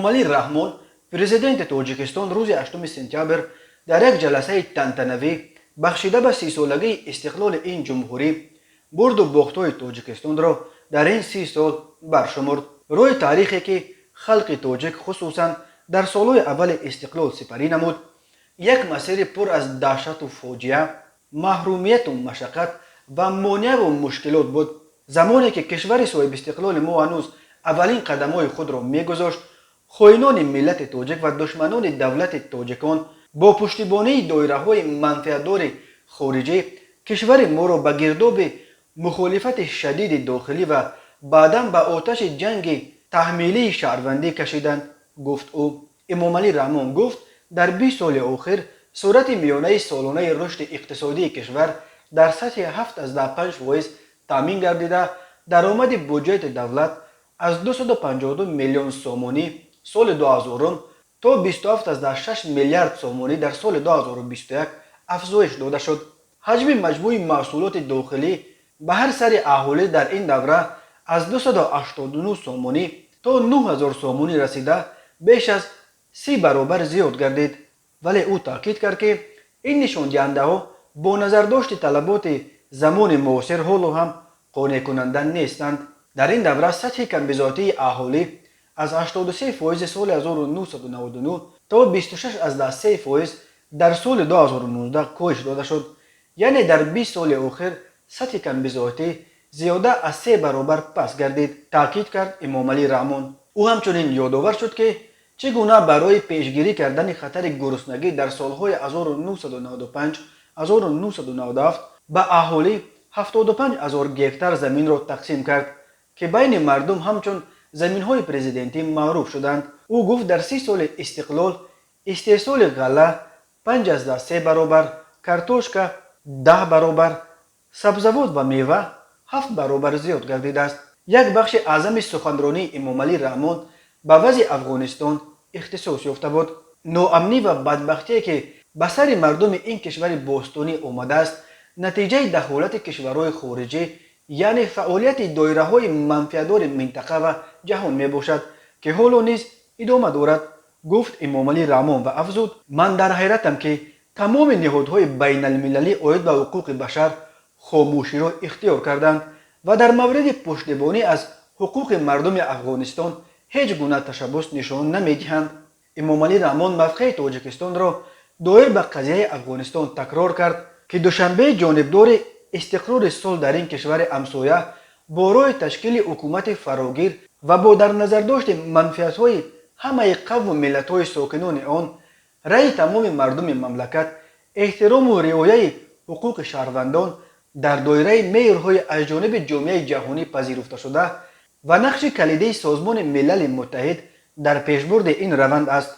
امامعلی رحمان پرزیدنت تاجیکستان روز 8 سپتامبر در یک جلسه تنتنوی بخشیده به 30 سالگی استقلال این جمهوری برد و باخت‌های تاجیکستان را در این 30 سال برشمرد. روی تاریخی که خلق تاجیک خصوصا در سالهای اول استقلال سپری نمود، یک مسیر پر از دهشت و فاجعه، محرومیت و مشقت و مانع و مشکلات بود. زمانی که کشور صاحب استقلال ما هنوز اولین قدم‌های خود را می‌گذاشت، خائنان ملت تاجیک و دشمنان دولت تاجیکان با پشتیبانی دایره‌های منفعت‌دار خارجی کشور ما را به گرداب مخالفت شدید داخلی و بعداً به آتش جنگ تحمیلی شهروندی کشیدند، گفت او. امامعلی رحمان گفت در 20 سال اخیر سرعت میانه سالانه رشد اقتصادی کشور در سطح 7.5% تامین گردیده، درآمد بودجه دولت از 252 میلیون سومانی سال 2000 تا 27.6 میلیارد سومانی در سال 2021 افزایش داده شد. حجم مجموع محصولات داخلی به هر سر اهالی در این دوره از 289 سومانی تا 9000 سومانی رسیده بیش از 30 برابر زیاد گردید. ولی او تاکید کرد که این نشان دهنده ها با نظرداشت طلبات زمان معاصر حالا هم قانع کننده نیستند. در این دوره سطح کمبزاتی اهالی از 83% سال 1999 تا 26.3% در سال 2019 کاهش داده شد. یعنی در 20 سال اخیر سطح کمبزاتی زیاده از 3 برابر پس گردید، تاکید کرد امامعلی رحمان. او همچنین یادآور شد که چگونه برای پیشگیری کردن خطر گرسنگی در سالهای 1995 1997 به اهالی 75,000 گکتار زمین را تقسیم کرد که بین مردم همچون زمین‌های پرزیدنتی معروف شدند. او گفت در 30 سال استقلال استحصال غله 5.3 برابر، کارتوشکا 10 برابر، سبزیجات و میوه 7 برابر زیاد گردیده است. یک بخش اعظم سخنرانی امامعلی رحمان به وضع افغانستان اختصاص یافته بود. ناامنی و بدبختی که به سر مردم این کشور باستانی آمده است نتیجه دخالت کشورهای خارجی، یعنی فعالیت دایره‌های منفعت‌دار منطقه و جهان می باشد که حالا نیز ادامه دارد، گفت امامعلی رحمان و افزود: من در حیرتم که تمام نهادهای بین المللی عاید به حقوق بشر خاموشی را اختیار کردند و در مورد پشتیبانی از حقوق مردم افغانستان هیچ گونه تشبث نشان نمیدهند. امامعلی رحمان موقع تاجیکستان را دایر به قضیه افغانستان تکرار کرد که دوشنبه جانبدار استقرار صلح در این کشور همسایه برای تشکیل حکومت فراگیر و با در نظر داشت منفعت‌های همه قوم و ملت‌های ساکنان آن، رأی تمام مردم مملکت، احترام و رعایت حقوق شهروندان در دایره معیارهای از جانب جامعه جهانی پذیرفته شده و نقش کلیدی سازمان ملل متحد در پیشبرد این روند است.